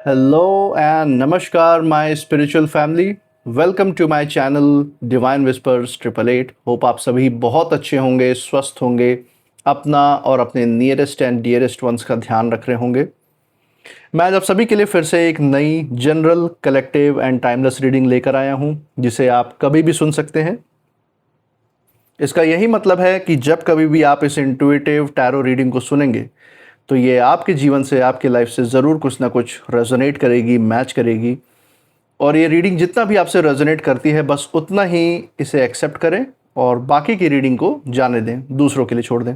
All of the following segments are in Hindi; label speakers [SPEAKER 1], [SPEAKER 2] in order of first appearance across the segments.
[SPEAKER 1] Hello and namaskar, my spiritual family. Welcome to my channel divine whispers 888। Hope आप सभी बहुत अच्छे होंगे, स्वस्थ होंगे, अपना और अपने नियरेस्ट एंड डियरेस्ट वंस का ध्यान रख रहे होंगे। मैं आज आप सभी के लिए फिर से एक नई general, collective and timeless reading लेकर आया हूं, जिसे आप कभी भी सुन सकते हैं। इसका यही मतलब है कि जब कभी भी आप इस इंट्यूटिव टैरो रीडिंग को सुनेंगे तो ये आपके जीवन से, आपके लाइफ से ज़रूर कुछ ना कुछ रेजोनेट करेगी, मैच करेगी। और ये रीडिंग जितना भी आपसे रेजोनेट करती है, बस उतना ही इसे एक्सेप्ट करें और बाकी की रीडिंग को जाने दें, दूसरों के लिए छोड़ दें।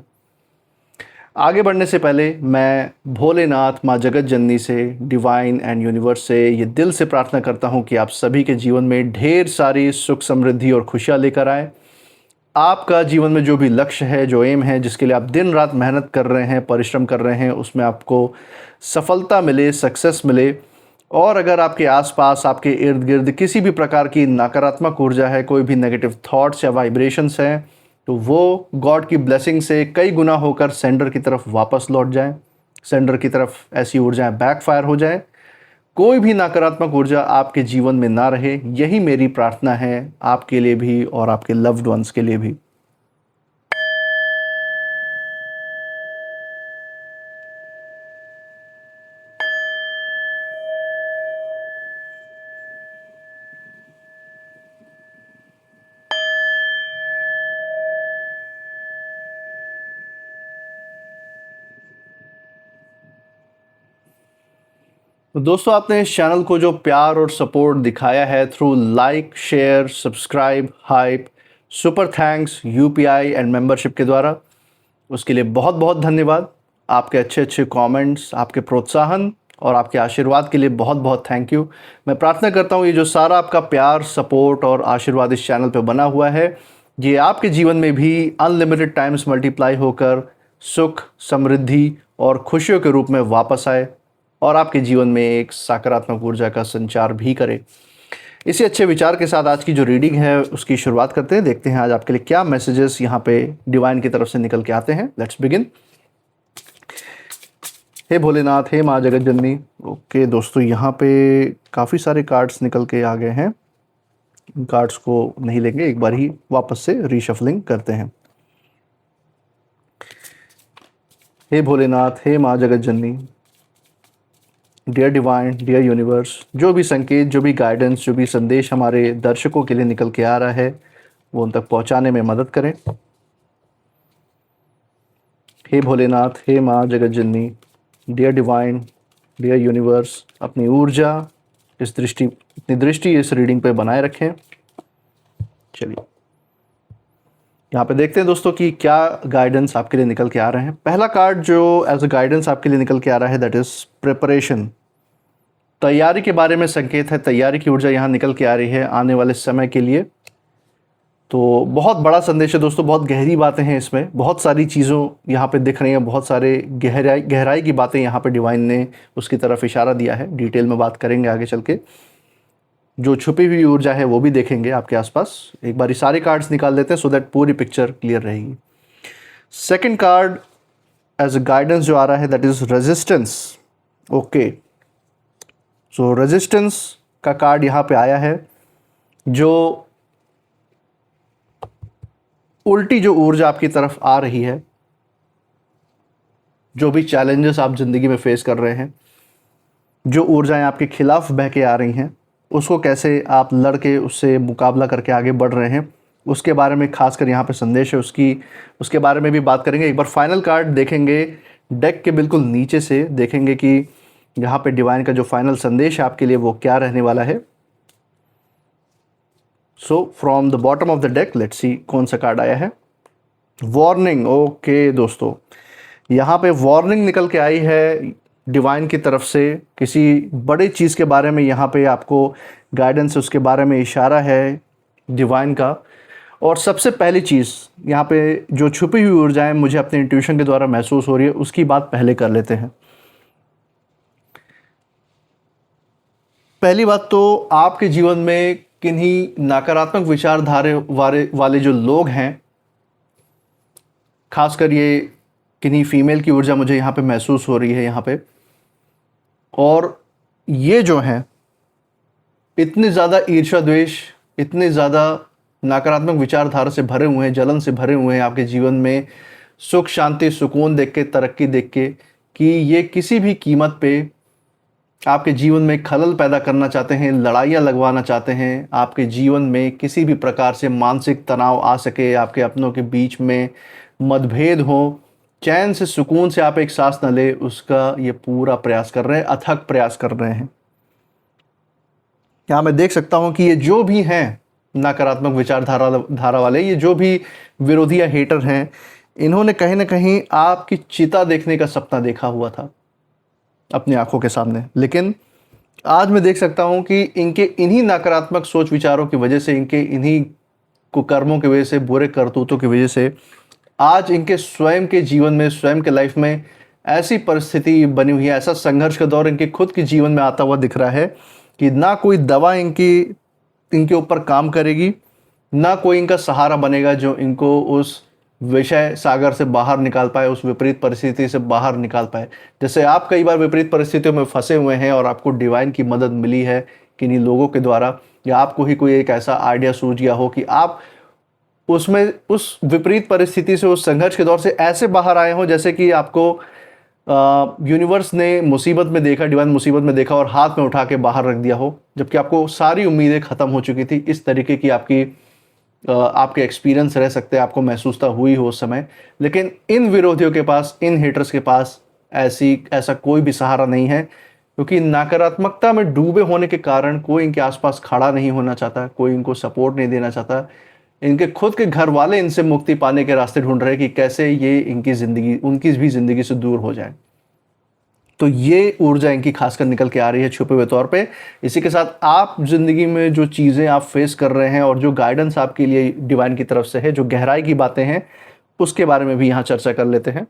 [SPEAKER 1] आगे बढ़ने से पहले मैं भोलेनाथ, माँ जगत जननी से, डिवाइन एंड यूनिवर्स से ये दिल से प्रार्थना करता हूँ कि आप सभी के जीवन में ढेर सारी सुख, समृद्धि और खुशियाँ लेकर आए। आपका जीवन में जो भी लक्ष्य है, जो एम है, जिसके लिए आप दिन रात मेहनत कर रहे हैं, परिश्रम कर रहे हैं, उसमें आपको सफलता मिले, सक्सेस मिले। और अगर आपके आसपास, आपके इर्द गिर्द किसी भी प्रकार की नकारात्मक ऊर्जा है, कोई भी नेगेटिव थॉट्स या वाइब्रेशंस हैं, तो वो गॉड की ब्लेसिंग से कई गुना होकर सेंडर की तरफ वापस लौट जाएं। सेंडर की तरफ ऐसी ऊर्जाएं बैकफायर हो जाएं। कोई भी नकारात्मक ऊर्जा आपके जीवन में ना रहे, यही मेरी प्रार्थना है, आपके लिए भी और आपके लव्ड वंस के लिए भी। तो दोस्तों, आपने इस चैनल को जो प्यार और सपोर्ट दिखाया है through like, share, subscribe, hype, super thanks, UPI and membership के द्वारा, उसके लिए बहुत बहुत धन्यवाद। आपके अच्छे अच्छे कमेंट्स, आपके प्रोत्साहन और आपके आशीर्वाद के लिए बहुत बहुत थैंक यू। मैं प्रार्थना करता हूँ ये जो सारा आपका प्यार, सपोर्ट और आशीर्वाद इस चैनल पे बना हुआ है, ये आपके जीवन में भी अनलिमिटेड टाइम्स मल्टीप्लाई होकर सुख, समृद्धि और खुशियों के रूप में वापस आए और आपके जीवन में एक सकारात्मक ऊर्जा का संचार भी करे। इसी अच्छे विचार के साथ आज की जो रीडिंग है उसकी शुरुआत करते हैं। देखते हैं आज आपके लिए क्या मैसेजेस यहाँ पे डिवाइन की तरफ से निकल के आते हैं। Let's begin. हे भोलेनाथ, हे माँ जगत जननी। ओके दोस्तों, यहाँ पे काफ़ी सारे कार्ड्स निकल के आ गए हैं। कार्ड्स को नहीं लेंगे, एक बार ही वापस से रीशफलिंग करते हैं। हे भोलेनाथ, हे माँ जगत जननी, डियर डिवाइन, डियर यूनिवर्स, जो भी संकेत, जो भी गाइडेंस, जो भी संदेश हमारे दर्शकों के लिए निकल के आ रहा है वो उन तक पहुंचाने में मदद करें। हे भोलेनाथ, हे माँ जगत जननी, डियर डिवाइन, डियर यूनिवर्स, अपनी ऊर्जा, अपनी दृष्टि इस रीडिंग पे बनाए रखें। चलिए यहाँ पे देखते हैं दोस्तों कि क्या गाइडेंस आपके लिए निकल के आ रहे हैं। पहला कार्ड जो एज अ गाइडेंस आपके लिए निकल के आ रहा है, दैट इज प्रिपरेशन। तैयारी के बारे में संकेत है, तैयारी की ऊर्जा यहाँ निकल के आ रही है आने वाले समय के लिए। तो बहुत बड़ा संदेश है दोस्तों, बहुत गहरी बातें हैं इसमें, बहुत सारी चीज़ों यहाँ पे दिख रही हैं, बहुत सारे गहराई की बातें यहाँ पे डिवाइन ने उसकी तरफ इशारा दिया है। डिटेल में बात करेंगे आगे चल के। जो छुपी हुई ऊर्जा है वो भी देखेंगे आपके आसपास। एक बार सारे कार्ड्स निकाल लेते हैं सो दैट पूरी पिक्चर क्लियर रहेगी। Second card as a guidance जो आ रहा है, that is resistance. Okay, so resistance का कार्ड यहाँ पे आया है। जो उल्टी जो ऊर्जा आपकी तरफ आ रही है, जो भी चैलेंजेस आप ज़िंदगी में फेस कर रहे हैं, जो ऊर्जाएं आपके खिलाफ बह के आ रही हैं, उसको कैसे आप लड़के उससे मुकाबला करके आगे बढ़ रहे हैं, उसके बारे में खासकर यहाँ पे संदेश है। उसके बारे में भी बात करेंगे। एक बार फाइनल कार्ड देखेंगे, डेक के बिल्कुल नीचे से देखेंगे कि यहाँ पे डिवाइन का जो फाइनल संदेश है आपके लिए वो क्या रहने वाला है। So from the bottom of the deck let's see कौन सा कार्ड आया है। वार्निंग। ओके दोस्तों, यहाँ पे वार्निंग निकल के आई है डिवाइन की तरफ से। किसी बड़ी चीज़ के बारे में यहाँ पे आपको गाइडेंस, उसके बारे में इशारा है डिवाइन का। और सबसे पहली चीज़ यहाँ पे जो छुपी हुई ऊर्जाएं मुझे अपने इंट्यूशन के द्वारा महसूस हो रही है, उसकी बात पहले कर लेते हैं। पहली बात तो आपके जीवन में किन्हीं नकारात्मक विचारधारा वाले जो लोग हैं, खासकर ये किन्हीं फीमेल की ऊर्जा मुझे यहाँ पे महसूस हो रही है यहाँ पे। और ये जो हैं इतने ज़्यादा ईर्ष्या द्वेष, इतने ज़्यादा नकारात्मक विचारधारा से भरे हुए हैं, जलन से भरे हुए हैं आपके जीवन में, सुख शांति सुकून देख के, तरक्की देख के, कि ये किसी भी कीमत पे आपके जीवन में खलल पैदा करना चाहते हैं, लड़ाइयाँ लगवाना चाहते हैं, आपके जीवन में किसी भी प्रकार से मानसिक तनाव आ सके, आपके अपनों के बीच में मतभेद हो, चैन से सुकून से आप एक सांस न ले, उसका ये पूरा प्रयास कर रहे हैं, अथक प्रयास कर रहे हैं। यहाँ मैं देख सकता हूँ कि ये जो भी हैं नकारात्मक विचारधारा वाले, ये जो भी विरोधी या हेटर हैं, इन्होंने कहीं ना कहीं आपकी चिता देखने का सपना देखा हुआ था अपनी आंखों के सामने। लेकिन आज मैं देख सकता हूँ कि इनके इन्हीं नकारात्मक सोच विचारों की वजह से, इनके इन्हीं कुकर्मों की वजह से, बुरे करतूतों की वजह से आज इनके स्वयं के जीवन में, स्वयं के लाइफ में ऐसी परिस्थिति बनी हुई है, ऐसा संघर्ष का दौर इनके खुद के जीवन में आता हुआ दिख रहा है कि ना कोई दवा इनके ऊपर काम करेगी, ना कोई इनका सहारा बनेगा जो इनको उस विषय सागर से बाहर निकाल पाए, उस विपरीत परिस्थिति से बाहर निकाल पाए। जैसे आप कई बार विपरीत परिस्थितियों में फंसे हुए हैं और आपको डिवाइन की मदद मिली है किन्हीं लोगों के द्वारा, या आपको ही कोई एक ऐसा आइडिया सूझ गया हो कि आप उसमें, उस विपरीत परिस्थिति से, उस संघर्ष के दौर से ऐसे बाहर आए हो जैसे कि आपको यूनिवर्स ने मुसीबत में देखा, डिवाइन मुसीबत में देखा और हाथ में उठा के बाहर रख दिया हो, जबकि आपको सारी उम्मीदें ख़त्म हो चुकी थी। इस तरीके की आपके एक्सपीरियंस रह सकते हैं, आपको महसूसता हुई हो उस समय। लेकिन इन विरोधियों के पास, इन हेटर्स के पास ऐसा कोई भी सहारा नहीं है, क्योंकि नकारात्मकता में डूबे होने के कारण कोई इनके आसपास खड़ा नहीं होना चाहता, कोई इनको सपोर्ट नहीं देना चाहता। इनके खुद के घर वाले इनसे मुक्ति पाने के रास्ते ढूंढ रहे हैं कि कैसे ये उनकी भी ज़िंदगी से दूर हो जाए। तो ये ऊर्जा इनकी खासकर निकल के आ रही है छुपे हुए तौर पे। इसी के साथ आप ज़िंदगी में जो चीज़ें आप फेस कर रहे हैं और जो गाइडेंस आपके लिए डिवाइन की तरफ से है, जो गहराई की बातें हैं, उसके बारे में भी यहाँ चर्चा कर लेते हैं।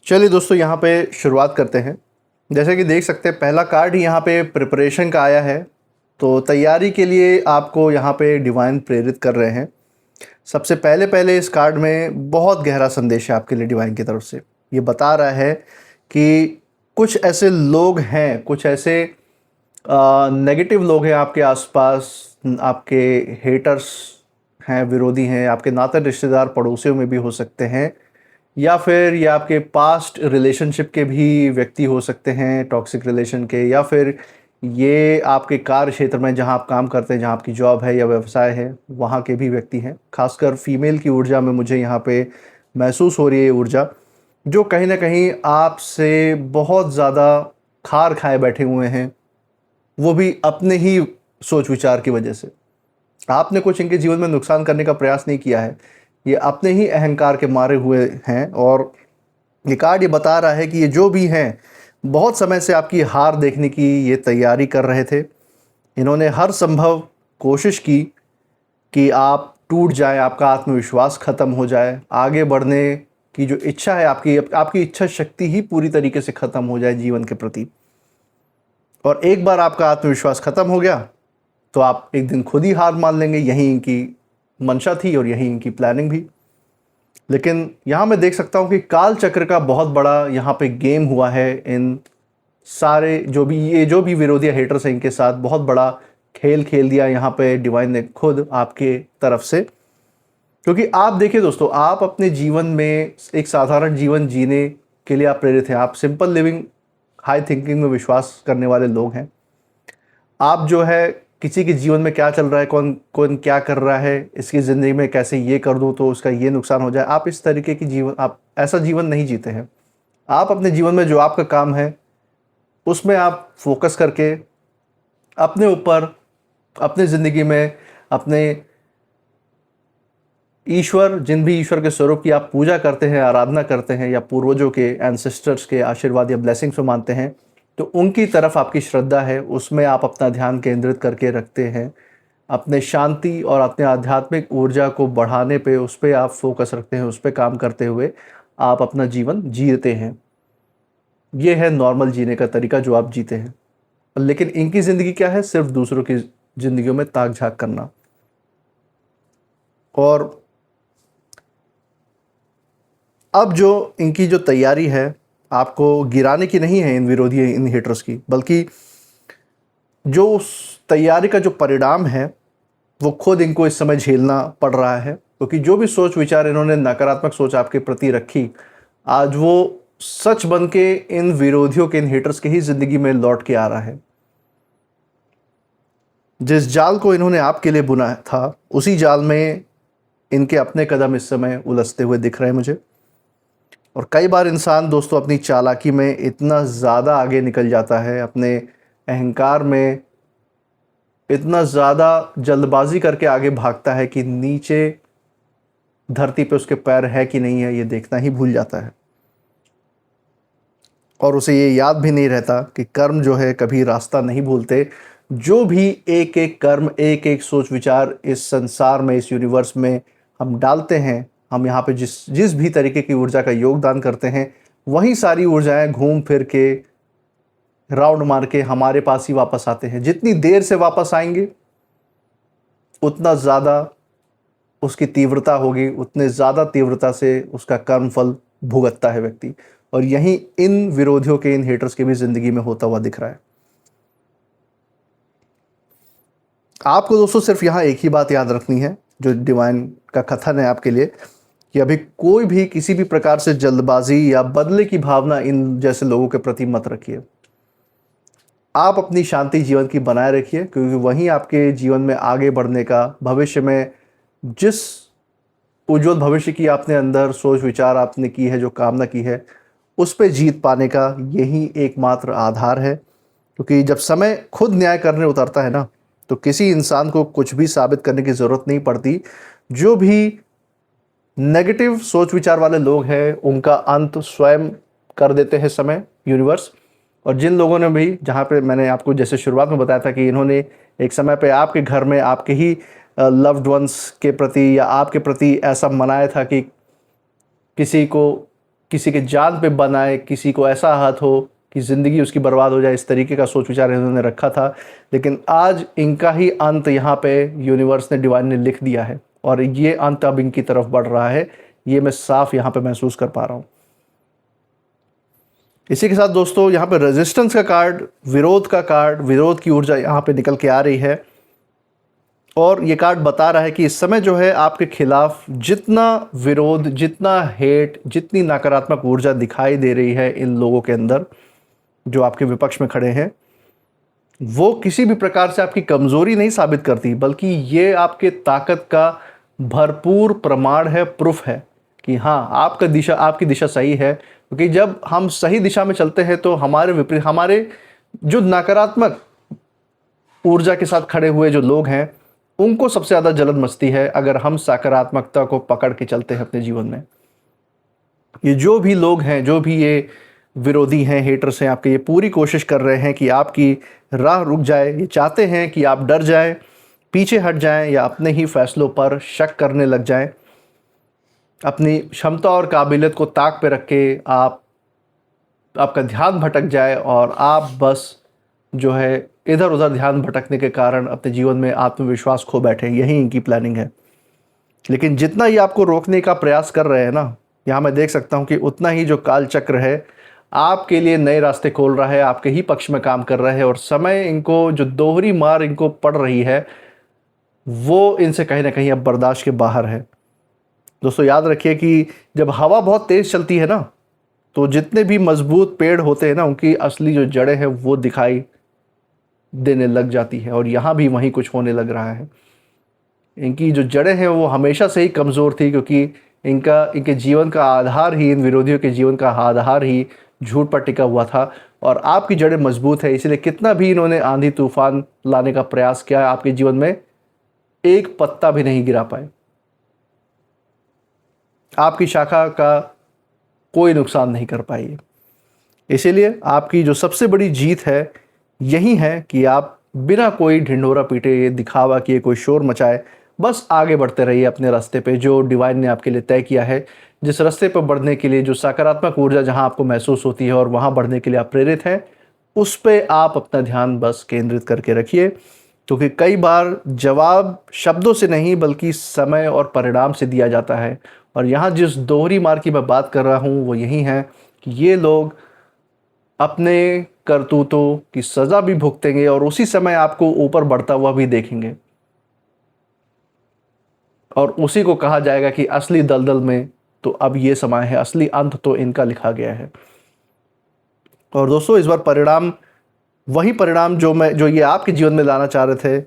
[SPEAKER 1] चलिए दोस्तों, यहाँ पे शुरुआत करते हैं। जैसे कि देख सकते हैं, पहला कार्ड ही यहाँ पे प्रिपरेशन का आया है। तो तैयारी के लिए आपको यहाँ पे डिवाइन प्रेरित कर रहे हैं। सबसे पहले इस कार्ड में बहुत गहरा संदेश है आपके लिए डिवाइन की तरफ से। ये बता रहा है कि कुछ ऐसे लोग हैं, कुछ ऐसे नेगेटिव लोग हैं आपके आसपास, आपके हेटर्स हैं, विरोधी हैं, आपके नाते रिश्तेदार पड़ोसियों में भी हो सकते हैं, या फिर ये आपके पास्ट रिलेशनशिप के भी व्यक्ति हो सकते हैं, टॉक्सिक रिलेशन के, या फिर ये आपके कार्य क्षेत्र में जहां आप काम करते हैं, जहां आपकी जॉब है या व्यवसाय है, वहां के भी व्यक्ति हैं। खासकर फीमेल की ऊर्जा में मुझे यहाँ पे महसूस हो रही है ऊर्जा, जो कहीं ना कहीं आपसे बहुत ज़्यादा खार खाए बैठे हुए हैं, वो भी अपने ही सोच विचार की वजह से। आपने कुछ इनके जीवन में नुकसान करने का प्रयास नहीं किया है, ये अपने ही अहंकार के मारे हुए हैं। और ये कार्ड ये बता रहा है कि ये जो भी हैं, बहुत समय से आपकी हार देखने की ये तैयारी कर रहे थे। इन्होंने हर संभव कोशिश की कि आप टूट जाएं, आपका आत्मविश्वास ख़त्म हो जाए, आगे बढ़ने की जो इच्छा है आपकी इच्छा शक्ति ही पूरी तरीके से ख़त्म हो जाए जीवन के प्रति। और एक बार आपका आत्मविश्वास ख़त्म हो गया तो आप एक दिन खुद ही हार मान लेंगे। यही इनकी मंशा थी और यही इनकी प्लानिंग भी। लेकिन यहाँ मैं देख सकता हूँ कि काल चक्र का बहुत बड़ा यहाँ पे गेम हुआ है। इन सारे जो भी विरोधी हेटर्स हैं, इनके साथ बहुत बड़ा खेल खेल दिया यहाँ पे डिवाइन ने खुद आपके तरफ से। क्योंकि आप देखिए दोस्तों, आप अपने जीवन में एक साधारण जीवन जीने के लिए आप प्रेरित हैं। आप सिंपल लिविंग, हाई थिंकिंग में विश्वास करने वाले लोग हैं। आप जो है किसी के जीवन में क्या चल रहा है, कौन कौन क्या कर रहा है, इसकी ज़िंदगी में कैसे ये कर दूँ तो उसका ये नुकसान हो जाए, आप इस तरीके की जीवन, आप ऐसा जीवन नहीं जीते हैं। आप अपने जीवन में जो आपका काम है उसमें आप फोकस करके अपने ऊपर, अपने ज़िंदगी में, अपने ईश्वर, जिन भी ईश्वर के स्वरूप की आप पूजा करते हैं, आराधना करते हैं, या पूर्वजों के, एंसेस्टर्स के आशीर्वाद या ब्लेसिंग्स को मानते हैं, तो उनकी तरफ आपकी श्रद्धा है, उसमें आप अपना ध्यान केंद्रित करके रखते हैं। अपने शांति और अपने आध्यात्मिक ऊर्जा को बढ़ाने पे, उस पर आप फोकस रखते हैं, उस पर काम करते हुए आप अपना जीवन जीते हैं। ये है नॉर्मल जीने का तरीका जो आप जीते हैं। लेकिन इनकी ज़िंदगी क्या है? सिर्फ दूसरों की ज़िंदगियों में ताक झांक करना। और अब जो इनकी जो तैयारी है, आपको गिराने की नहीं है इन विरोधी, इन हेटर्स की, बल्कि जो उस तैयारी का जो परिणाम है वो खुद इनको इस समय झेलना पड़ रहा है, क्योंकि जो भी सोच विचार इन्होंने नकारात्मक सोच आपके प्रति रखी, आज वो सच बन के इन विरोधियों के, इन हेटर्स के ही ज़िंदगी में लौट के आ रहा है। जिस जाल को इन्होंने आपके लिए बुना था, उसी जाल में इनके अपने कदम इस समय उलझते हुए दिख रहे हैं मुझे। और कई बार इंसान दोस्तों अपनी चालाकी में इतना ज़्यादा आगे निकल जाता है, अपने अहंकार में इतना ज़्यादा जल्दबाजी करके आगे भागता है कि नीचे धरती पे उसके पैर है कि नहीं है ये देखना ही भूल जाता है। और उसे ये याद भी नहीं रहता कि कर्म जो है कभी रास्ता नहीं भूलते। जो भी एक एक कर्म, एक एक सोच विचार इस संसार में, इस यूनिवर्स में हम डालते हैं, हम यहाँ पे जिस जिस भी तरीके की ऊर्जा का योगदान करते हैं, वही सारी ऊर्जाएं घूम फिर के, राउंड मार के हमारे पास ही वापस आते हैं। जितनी देर से वापस आएंगे उतना ज़्यादा उसकी तीव्रता होगी, उतने ज़्यादा तीव्रता से उसका कर्म फल भुगतता है व्यक्ति। और यही इन विरोधियों के, इन हेटर्स के भी ज़िंदगी में होता हुआ दिख रहा है। आपको दोस्तों सिर्फ यहाँ एक ही बात याद रखनी है, जो डिवाइन का कथन है आपके लिए, कि अभी कोई भी किसी भी प्रकार से जल्दबाजी या बदले की भावना इन जैसे लोगों के प्रति मत रखिए। आप अपनी शांति जीवन की बनाए रखिए, क्योंकि वहीं आपके जीवन में आगे बढ़ने का, भविष्य में जिस उज्जवल भविष्य की आपने अंदर सोच विचार आपने की है, जो कामना की है, उस पे जीत पाने का यही एकमात्र आधार है। क्योंकि जब समय खुद न्याय करने उतरता है ना, तो किसी इंसान को कुछ भी साबित करने की ज़रूरत नहीं पड़ती। जो भी नेगेटिव सोच विचार वाले लोग हैं उनका अंत स्वयं कर देते हैं समय, यूनिवर्स। और जिन लोगों ने भी, जहाँ पे मैंने आपको जैसे शुरुआत में बताया था कि इन्होंने एक समय पे आपके घर में आपके ही लव्ड वंस के प्रति या आपके प्रति ऐसा मनाया था कि किसी को, किसी के जान पे बनाए, किसी को ऐसा हाथ हो कि ज़िंदगी उसकी बर्बाद हो जाए, इस तरीके का सोच विचार इन्होंने रखा था। लेकिन आज इनका ही अंत यहाँ पे यूनिवर्स ने, डिवाइन ने लिख दिया है, और ये अंत अब इनकी तरफ बढ़ रहा है। ये मैं साफ यहाँ पे महसूस कर पा रहा हूँ। इसी के साथ दोस्तों यहाँ पे रेजिस्टेंस का कार्ड, विरोध का कार्ड, विरोध की ऊर्जा यहाँ पे निकल के आ रही है। और ये कार्ड बता रहा है कि इस समय जो है आपके खिलाफ जितना विरोध, जितना हेट, जितनी नकारात्मक ऊर्जा दिखाई दे रही है इन लोगों के अंदर जो आपके विपक्ष में खड़े हैं, वो किसी भी प्रकार से आपकी कमज़ोरी नहीं साबित करती, बल्कि ये आपके ताकत का भरपूर प्रमाण है, प्रूफ है कि हाँ, आपकी दिशा सही है। क्योंकि जब हम सही दिशा में चलते हैं तो हमारे विपरीत, हमारे जो नकारात्मक ऊर्जा के साथ खड़े हुए जो लोग हैं, उनको सबसे ज़्यादा जलन मचती है अगर हम सकारात्मकता को पकड़ के चलते हैं अपने जीवन में। ये जो भी लोग हैं, जो भी ये विरोधी हैं, हेटर्स हैं आपके, ये पूरी कोशिश कर रहे हैं कि आपकी राह रुक जाए। ये चाहते हैं कि आप डर जाएं, पीछे हट जाएं, या अपने ही फैसलों पर शक करने लग जाएं। अपनी क्षमता और काबिलियत को ताक पे रख के आपका ध्यान भटक जाए, और आप बस जो है इधर उधर ध्यान भटकने के कारण अपने जीवन में आत्मविश्वास खो बैठे। यही इनकी प्लानिंग है। लेकिन जितना ये आपको रोकने का प्रयास कर रहे हैं ना, यहाँ मैं देख सकता हूँ कि उतना ही जो काल चक्र है आपके लिए नए रास्ते खोल रहा है, आपके ही पक्ष में काम कर रहा है। और समय इनको, जो दोहरी मार इनको पड़ रही है, वो इनसे कहीं ना कहीं अब बर्दाश्त के बाहर है। दोस्तों याद रखिए कि जब हवा बहुत तेज़ चलती है ना, तो जितने भी मजबूत पेड़ होते हैं ना, उनकी असली जो जड़ें हैं वो दिखाई देने लग जाती है। और यहाँ भी वहीं कुछ होने लग रहा है। इनकी जो जड़ें हैं वो हमेशा से ही कमज़ोर थी, क्योंकि इनके जीवन का आधार ही, इन विरोधियों के जीवन का आधार ही झूठ पर टिका हुआ था। और आपकी जड़ें मजबूत है, इसलिए कितना भी इन्होंने आंधी तूफान लाने का प्रयास किया, आपके जीवन में एक पत्ता भी नहीं गिरा पाए। आपकी शाखा का कोई नुकसान नहीं कर पाई। इसीलिए आपकी जो सबसे बड़ी जीत है यही है कि आप बिना कोई ढिंढोरा पीटे, ये दिखावा किए, कोई शोर मचाए, बस आगे बढ़ते रहिए अपने रास्ते पे, जो डिवाइन ने आपके लिए तय किया है। जिस रास्ते पर बढ़ने के लिए, जो सकारात्मक ऊर्जा जहां आपको महसूस होती है और वहां बढ़ने के लिए आप प्रेरित हैं, उस पे आप अपना ध्यान बस केंद्रित करके रखिए। क्योंकि कई बार जवाब शब्दों से नहीं, बल्कि समय और परिणाम से दिया जाता है। और यहाँ जिस दोहरी मार की मैं बात कर रहा हूँ वो यही है कि ये लोग अपने करतूतों की सज़ा भी भुगतेंगे और उसी समय आपको ऊपर बढ़ता हुआ भी देखेंगे, और उसी को कहा जाएगा कि असली दलदल में तो अब ये समय है, असली अंत तो इनका लिखा गया है। और दोस्तों, इस बार परिणाम, वही परिणाम जो ये आपके जीवन में लाना चाह रहे थे,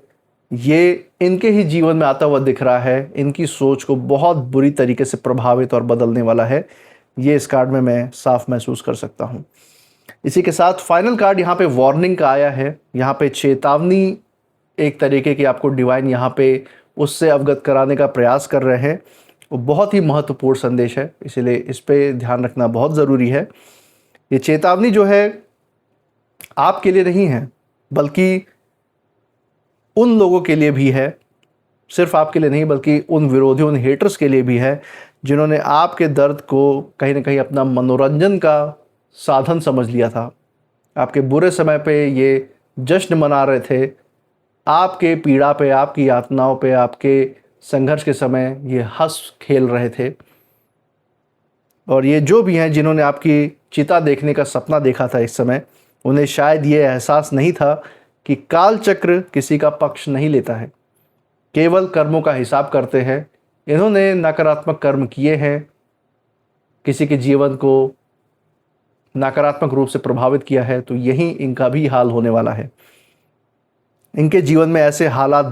[SPEAKER 1] ये इनके ही जीवन में आता हुआ दिख रहा है। इनकी सोच को बहुत बुरी तरीके से प्रभावित और बदलने वाला है, ये इस कार्ड में मैं साफ महसूस कर सकता हूँ। इसी के साथ फाइनल कार्ड यहाँ पे वार्निंग का आया है, यहाँ पे चेतावनी एक तरीके की आपको डिवाइन यहाँ पे उससे अवगत कराने का प्रयास कर रहे हैं। वो बहुत ही महत्वपूर्ण संदेश है, इसीलिए इस पे ध्यान रखना बहुत ज़रूरी है। ये चेतावनी जो है आपके लिए नहीं है, बल्कि उन लोगों के लिए भी है, सिर्फ आपके लिए नहीं बल्कि उन विरोधियों, उन हेटर्स के लिए भी है, जिन्होंने आपके दर्द को कहीं ना कहीं अपना मनोरंजन का साधन समझ लिया था। आपके बुरे समय पे ये जश्न मना रहे थे, आपके पीड़ा पे, आपकी यातनाओं पे, आपके संघर्ष के समय ये हंस खेल रहे थे। और ये जो भी हैं जिन्होंने आपकी चिता देखने का सपना देखा था इस समय, उन्हें शायद ये एहसास नहीं था कि काल चक्र किसी का पक्ष नहीं लेता है, केवल कर्मों का हिसाब करते हैं। इन्होंने नकारात्मक कर्म किए हैं, किसी के जीवन को नकारात्मक रूप से प्रभावित किया है, तो यही इनका भी हाल होने वाला है। इनके जीवन में ऐसे हालात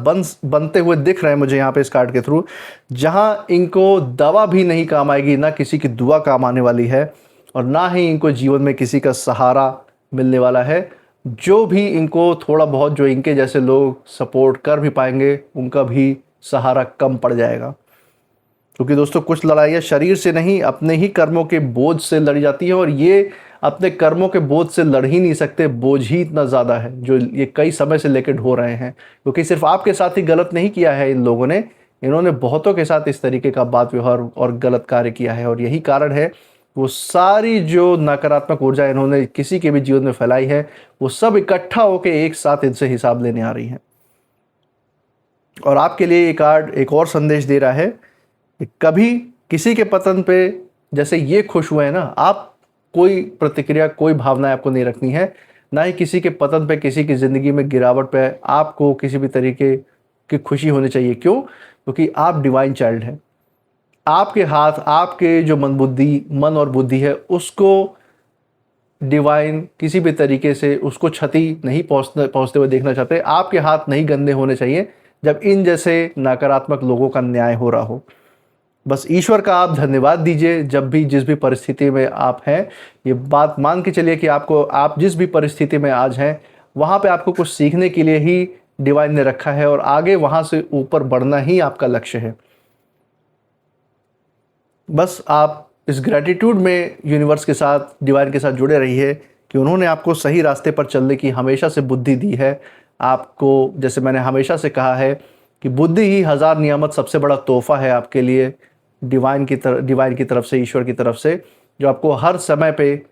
[SPEAKER 1] बनते हुए दिख रहे हैं मुझे यहाँ पे इस कार्ड के थ्रू, जहाँ इनको दवा भी नहीं काम आएगी, ना किसी की दुआ काम आने वाली है, और ना ही इनको जीवन में किसी का सहारा मिलने वाला है। जो भी इनको थोड़ा बहुत, जो इनके जैसे लोग सपोर्ट कर भी पाएंगे, उनका भी सहारा कम पड़ जाएगा। क्योंकि दोस्तों, कुछ लड़ाइयाँ शरीर से नहीं, अपने ही कर्मों के बोझ से लड़ी जाती है, और ये अपने कर्मों के बोझ से लड़ ही नहीं सकते। बोझ ही इतना ज़्यादा है जो ये कई समय से लेकर ढो रहे हैं, क्योंकि सिर्फ आपके साथ ही गलत नहीं किया है इन लोगों ने, इन्होंने बहुतों के साथ इस तरीके का बात व्यवहार और गलत कार्य किया है। और यही कारण है, वो सारी जो नकारात्मक ऊर्जा इन्होंने किसी के भी जीवन में फैलाई है, वो सब इकट्ठा होकर एक साथ इनसे हिसाब लेने आ रही है। और आपके लिए ये कार्ड एक और संदेश दे रहा है कि कभी किसी के पतन पे जैसे ये खुश हुए हैं ना, आप कोई प्रतिक्रिया, कोई भावनाएं आपको नहीं रखनी है। ना ही किसी के पतन पे, किसी की ज़िंदगी में गिरावट पे आपको किसी भी तरीके की खुशी होनी चाहिए। क्यों? क्योंकि आप डिवाइन चाइल्ड हैं। आपके हाथ, आपके जो मन और बुद्धि है, उसको डिवाइन किसी भी तरीके से उसको क्षति नहीं पहुंचते हुए देखना चाहते। आपके हाथ नहीं गंदे होने चाहिए जब इन जैसे नकारात्मक लोगों का न्याय हो रहा हो। बस ईश्वर का आप धन्यवाद दीजिए, जब भी जिस भी परिस्थिति में आप हैं। ये बात मान के चलिए कि आप जिस भी परिस्थिति में आज हैं, वहाँ पे आपको कुछ सीखने के लिए ही डिवाइन ने रखा है, और आगे वहाँ से ऊपर बढ़ना ही आपका लक्ष्य है। बस आप इस ग्रैटिट्यूड में यूनिवर्स के साथ, डिवाइन के साथ जुड़े रहिए कि उन्होंने आपको सही रास्ते पर चलने की हमेशा से बुद्धि दी है। आपको, जैसे मैंने हमेशा से कहा है कि बुद्धि ही हज़ार नियामत सबसे बड़ा तोहफ़ा है आपके लिए, डिवाइन की तरफ से, ईश्वर की तरफ से, जो आपको हर समय पे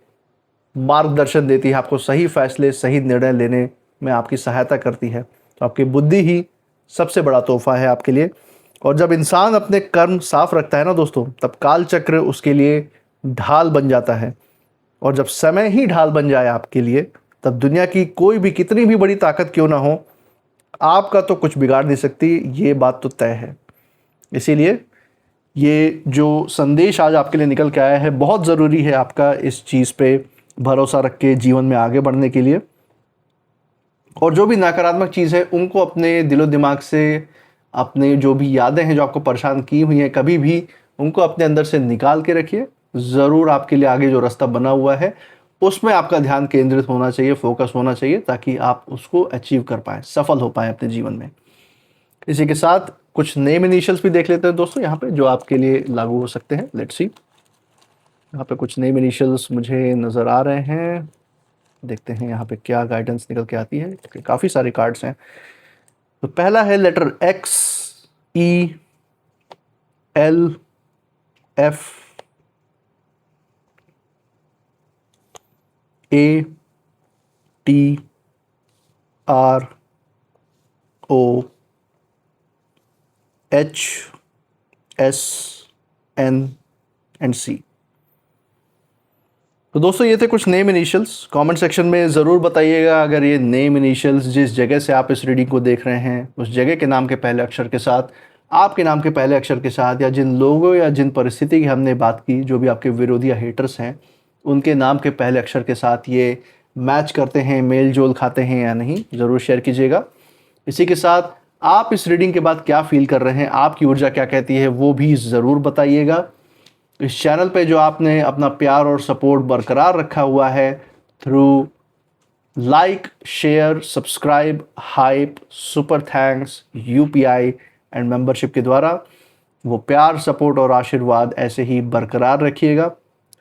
[SPEAKER 1] मार्गदर्शन देती है, आपको सही फैसले, सही निर्णय लेने में आपकी सहायता करती है। तो आपकी बुद्धि ही सबसे बड़ा तोहफ़ा है आपके लिए। और जब इंसान अपने कर्म साफ रखता है ना दोस्तों, तब काल चक्र उसके लिए ढाल बन जाता है। और जब समय ही ढाल बन जाए आपके लिए, तब दुनिया की कोई भी, कितनी भी बड़ी ताकत क्यों ना हो, आपका तो कुछ बिगाड़ नहीं सकती, ये बात तो तय है। इसीलिए ये जो संदेश आज आपके लिए निकल के आया है, बहुत ज़रूरी है आपका इस चीज़ पे भरोसा रख के जीवन में आगे बढ़ने के लिए। और जो भी नकारात्मक चीज़ है, उनको अपने दिलो दिमाग से, अपने जो भी यादें हैं जो आपको परेशान की हुई हैं, कभी भी उनको अपने अंदर से निकाल के रखिए। ज़रूर आपके लिए आगे जो रास्ता बना हुआ है, उसमें आपका ध्यान केंद्रित होना चाहिए, फोकस होना चाहिए, ताकि आप उसको अचीव कर पाएँ, सफल हो पाएँ अपने जीवन में। इसी के साथ कुछ नेम इनिशियल्स भी देख लेते हैं दोस्तों यहाँ पे, जो आपके लिए लागू हो सकते हैं। लेट्स सी, यहाँ पे कुछ नेम इनिशियल्स मुझे नज़र आ रहे हैं। देखते हैं यहाँ पे क्या गाइडेंस निकल के आती है, क्योंकि काफ़ी सारे कार्ड्स हैं। तो पहला है letter X, E, L, F, A, T, R, O, H, S, N and C. तो दोस्तों ये थे कुछ नेम इनिशियल्स। कमेंट सेक्शन में ज़रूर बताइएगा अगर ये नेम इनिशियल्स जिस जगह से आप इस रीडिंग को देख रहे हैं उस जगह के नाम के पहले अक्षर के साथ, आपके नाम के पहले अक्षर के साथ, या जिन लोगों या जिन परिस्थिति की हमने बात की, जो भी आपके विरोधी या हेटर्स हैं, उनके नाम के पहले अक्षर के साथ ये मैच करते हैं, मेल जोल खाते हैं या नहीं, ज़रूर शेयर कीजिएगा। इसी के साथ आप इस रीडिंग के बाद क्या फील कर रहे हैं, आपकी ऊर्जा क्या कहती है, वो भी ज़रूर बताइएगा। इस चैनल पे जो आपने अपना प्यार और सपोर्ट बरकरार रखा हुआ है through like, share, subscribe, hype, super thanks, UPI and membership के द्वारा, वो प्यार, सपोर्ट और आशीर्वाद ऐसे ही बरकरार रखिएगा।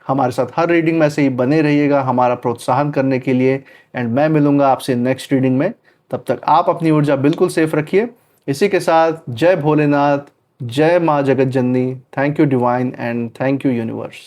[SPEAKER 1] हमारे साथ हर रीडिंग में ऐसे ही बने रहिएगा हमारा प्रोत्साहन करने के लिए। एंड मैं मिलूंगा आपसे नेक्स्ट रीडिंग में। तब तक आप अपनी ऊर्जा बिल्कुल सेफ रखिए। इसी के साथ जय भोलेनाथ, जय माँ जगत जननी। Thank you divine and thank you universe.